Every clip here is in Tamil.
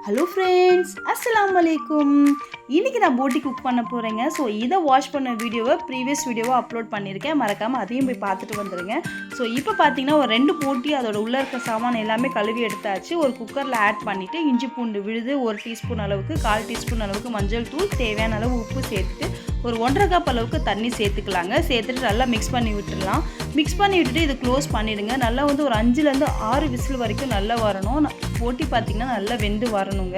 ஹலோ ஃப்ரெண்ட்ஸ், அஸ்ஸலாமு அலைக்கும். இன்றைக்கி நான் போட்டி குக் பண்ண போகிறேங்க. ஸோ இதை வாஷ் பண்ண வீடியோவை ப்ரீவியஸ் வீடியோவை அப்லோட் பண்ணியிருக்கேன். மறக்காமல் அதையும் போய் பார்த்துட்டு வந்துடுங்க. ஸோ இப்போ பார்த்தீங்கன்னா ஒரு 2 போட்டி அதோட உள்ளே இருக்க சாமான் எல்லாமே கழுவி எடுத்தாச்சு. ஒரு குக்கரில் ஆட் பண்ணிவிட்டு இஞ்சி பூண்டு விழுது 1 டீஸ்பூன் அளவுக்கு, 1/4 டீஸ்பூன் அளவுக்கு மஞ்சள் தூள், தேவையான அளவு உப்பு சேர்த்துட்டு ஒரு 1.5 கப் அளவுக்கு தண்ணி சேர்த்துக்கலாங்க. சேர்த்துட்டு நல்லா மிக்ஸ் பண்ணி விட்டுடலாம். மிக்ஸ் பண்ணி விட்டுட்டு இது க்ளோஸ் பண்ணிவிடுங்க. நல்லா வந்து ஒரு 5லேருந்து 6 விசில் வரைக்கும் நல்லா வரணும். போட்டி பார்த்திங்கன்னா நல்லா வெந்து வரணுங்க.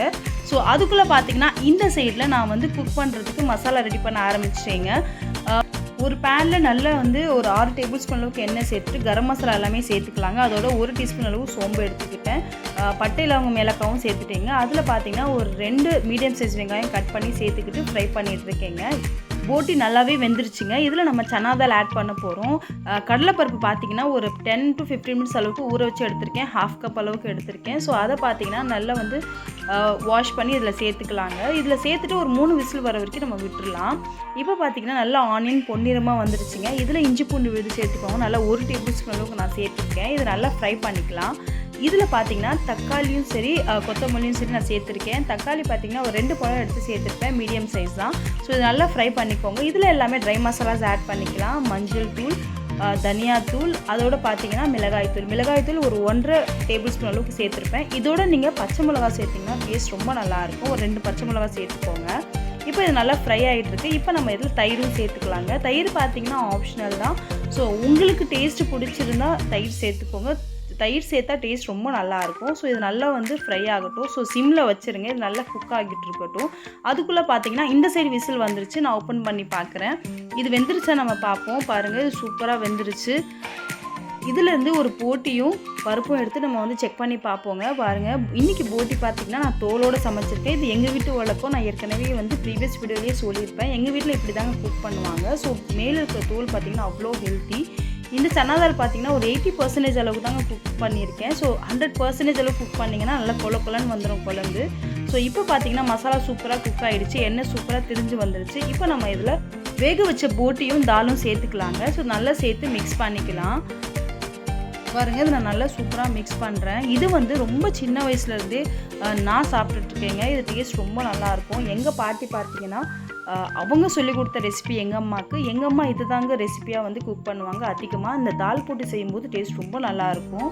ஸோ அதுக்குள்ளே பார்த்திங்கன்னா இந்த சைடில் நான் வந்து குக் பண்ணுறதுக்கு மசாலா ரெடி பண்ண ஆரம்பிச்சிட்டேங்க. ஒரு பேனில் நல்லா வந்து ஒரு 6 டேபிள் ஸ்பூன் அளவுக்கு எண்ணெய் சேர்த்துட்டு கரம் மசாலா எல்லாமே சேர்த்துக்கலாங்க. அதோட 1 டீஸ்பூன் அளவு சோம்பு எடுத்துக்கிட்டேன். பட்டை லவங்கம் ஏலக்காவும் சேர்த்துட்டேங்க. அதில் பார்த்திங்கன்னா ஒரு 2 மீடியம் சைஸ் வெங்காயம் கட் பண்ணி சேர்த்துக்கிட்டு ஃப்ரை பண்ணிகிட்டு இருக்கேங்க. போட்டி நல்லாவே வெந்துருச்சுங்க. இதில் நம்ம சன்னா தால் ஆட் பண்ண போகிறோம். கடலைப்பருப்பு பார்த்திங்கன்னா ஒரு 10 to 15 மினிட்ஸ் அளவுக்கு ஊற வச்சு எடுத்திருக்கேன். 1/2 கப் அளவுக்கு எடுத்திருக்கேன். ஸோ அதை பார்த்திங்கன்னா நல்லா வந்து வாஷ் பண்ணி இதில் சேர்த்துக்கலாங்க. இதில் சேர்த்துட்டு ஒரு 3 விசில் வர வரைக்கும் நம்ம விட்டுடலாம். இப்போ பார்த்திங்கன்னா நல்லா ஆனியன் பொன்னிறமாக வந்துருச்சுங்க. இதில் இஞ்சி பூண்டு விழுது சேர்த்துக்கோங்க. நல்லா 1 டேபிள் ஸ்பூன் அளவுக்கு நான் சேர்த்துருக்கேன். இதை நல்லா ஃப்ரை பண்ணிக்கலாம். இதில் பார்த்திங்கன்னா தக்காளியும் சரி கொத்தமல்லியும் சரி நான் சேர்த்துருக்கேன். தக்காளி பார்த்திங்கன்னா ஒரு 2 பழம் எடுத்து சேர்த்துருப்பேன். மீடியம் சைஸ் தான். ஸோ இது நல்லா ஃப்ரை பண்ணிக்கோங்க. இதில் எல்லாமே ட்ரை மசாலாஸ் ஆட் பண்ணிக்கலாம். மஞ்சள் தூள், தனியாத்தூள், அதோட பார்த்திங்கன்னா மிளகாய்த்தூள் ஒரு 1.5 டேபிள் ஸ்பூன் அளவுக்கு சேர்த்துருப்பேன். இதோட நீங்கள் பச்சை மிளகா சேர்த்திங்கன்னா டேஸ்ட் ரொம்ப நல்லாயிருக்கும். ஒரு 2 பச்சை மிளகா சேர்த்துக்கோங்க. இப்போ இது நல்லா ஃப்ரை ஆகிட்டுருக்கு. இப்போ நம்ம இதில் தயிரும் சேர்த்துக்கலாங்க. தயிர் பார்த்திங்கன்னா ஆப்ஷனல் தான். ஸோ உங்களுக்கு டேஸ்ட்டு பிடிச்சிருந்தா தயிர் சேர்த்துக்கோங்க. தயிர் சேர்த்தா டேஸ்ட் ரொம்ப நல்லாயிருக்கும். ஸோ இது நல்லா வந்து ஃப்ரை ஆகட்டும். ஸோ சிம்மில் வச்சுருங்க. இது நல்லா குக் ஆகிட்டு இருக்கட்டும். அதுக்குள்ளே பார்த்தீங்கன்னா இந்த சைடு விசில் வந்துருச்சு. நான் ஓப்பன் பண்ணி பார்க்குறேன். இது வெந்துருச்சா நம்ம பார்ப்போம். பாருங்கள், இது சூப்பராக வெந்துருச்சு. இதிலேருந்து ஒரு போட்டியும் பருப்பும் எடுத்து நம்ம வந்து செக் பண்ணி பார்ப்போங்க. பாருங்கள், இன்றைக்கி போட்டி பார்த்திங்கன்னா நான் தோலோடு சமைச்சிருக்கேன். இது எங்கள் வீட்டு வழக்கம். நான் ஏற்கனவே வந்து ப்ரீவியஸ் வீடியோலேயே சொல்லியிருப்பேன். எங்கள் வீட்டில் இப்படி தாங்க குக் பண்ணுவாங்க. ஸோ மேலே இருக்கிற தோல் பார்த்திங்கன்னா அவ்வளோ ஹெல்த்தி. இந்த சன்னா தால் பார்த்திங்கன்னா ஒரு 80% அளவுக்கு தாங்க குக் பண்ணியிருக்கேன். ஸோ 100% அளவுக்கு குக் பண்ணிங்கன்னா நல்லா கொலன்னு வந்துடும் குழம்பு. ஸோ இப்போ பார்த்திங்கன்னா மசாலா சூப்பராக குக் ஆகிடுச்சு. எண்ணெய் சூப்பராக திரிஞ்சு வந்துடுச்சு. இப்போ நம்ம இதில் வேக வச்ச போட்டியும் தாலும் சேர்த்துக்கலாங்க. ஸோ நல்லா சேர்த்து மிக்ஸ் பண்ணிக்கலாம். பாருங்கள், இது நான் நல்லா சூப்பராக மிக்ஸ் பண்ணுறேன். இது வந்து ரொம்ப சின்ன வயசுலேருந்தே நான் சாப்பிட்டுட்ருக்கேங்க. இது டேஸ்ட் ரொம்ப நல்லாயிருக்கும். எங்கள் பாட்டி பார்த்திங்கன்னா அவங்க சொல்லி கொடுத்த ரெசிபி எங்கள் அம்மா இது தாங்க ரெசிபியாக வந்து குக் பண்ணுவாங்க. அதிகமாக இந்த தால் போட்டு செய்யும்போது டேஸ்ட் ரொம்ப நல்லாயிருக்கும்.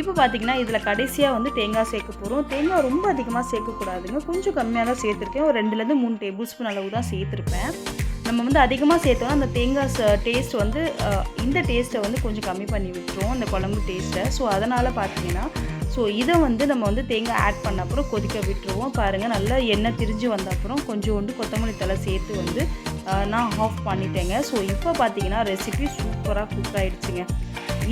இப்போ பார்த்திங்கன்னா இதில் கடைசியாக வந்து தேங்காய் சேர்க்க போகிறோம். தேங்காய் ரொம்ப அதிகமாக சேர்க்கக்கூடாதுங்க. கொஞ்சம் கம்மியாக தான் சேர்த்துருக்கேன். ஒரு 2லேருந்து 3 டேபிள் ஸ்பூன் அளவு தான் சேர்த்துருப்பேன். நம்ம வந்து அதிகமாக சேர்த்தோன்னா அந்த தேங்காய் டேஸ்ட் வந்து இந்த டேஸ்ட்டை வந்து கொஞ்சம் கம்மி பண்ணி விட்டுரும், அந்த குழம்பு டேஸ்ட்டை. ஸோ அதனால் பார்த்திங்கன்னா இதை வந்து நம்ம வந்து தேங்காய் ஆட் பண்ண அப்புறம் கொதிக்க விட்டுருவோம். பாருங்கள், நல்லா எண்ணெய் திரிஞ்சு வந்த அப்புறம் கொஞ்சோண்டு கொத்தமல்லி தழை சேர்த்து வந்து நான் ஆஃப் பண்ணிட்டேங்க. ஸோ இப்போ பார்த்திங்கன்னா ரெசிபி சூப்பராக குக் ஆகிடுச்சுங்க.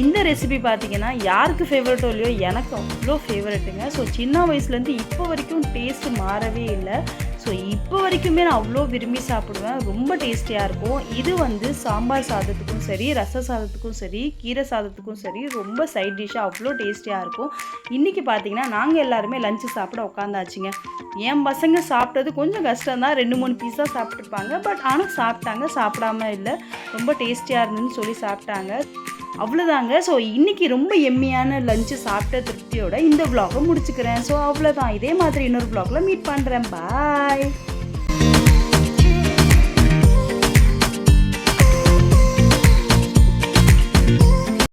இந்த ரெசிபி பார்த்திங்கன்னா யாருக்கு ஃபேவரட்டோ இல்லையோ, எனக்கு அவ்வளோ ஃபேவரட்டுங்க. ஸோ சின்ன வயசுலேருந்து இப்போ வரைக்கும் டேஸ்ட்டு மாறவே இல்லை. ஸோ இப்போ வரைக்குமே நான் அவ்வளோ விரும்பி சாப்பிடுவேன். ரொம்ப டேஸ்டியாக இருக்கும். இது வந்து சாம்பார் சாதத்துக்கும் சரி, ரச சாதத்துக்கும் சரி, கீரை சாதத்துக்கும் சரி ரொம்ப சைட் டிஷ்ஷாக அவ்வளோ டேஸ்டியாக இருக்கும். இன்றைக்கி பார்த்திங்கன்னா நாங்கள் எல்லாருமே லஞ்சு சாப்பிட உட்காந்தாச்சுங்க. என் பசங்க சாப்பிட்டது கொஞ்சம் கஷ்டம் தான். 2-3 பீஸ் தான் சாப்பிட்ருப்பாங்க. பட் ஆனால் சாப்பிட்டாங்க, சாப்பிடாம இல்லை. ரொம்ப டேஸ்டியாக இருந்துன்னு சொல்லி சாப்பிட்டாங்க. அவ்வளோதாங்க. ஸோ இன்றைக்கி ரொம்ப எம்மியான லஞ்சு சாப்பிட்ட திருப்தியோட இந்த vlog முடிச்சுக்கிறேன். ஸோ அவ்வளோதான். இதே மாதிரி இன்னொரு vlogல மீட் பண்ணுறேன். பாய்.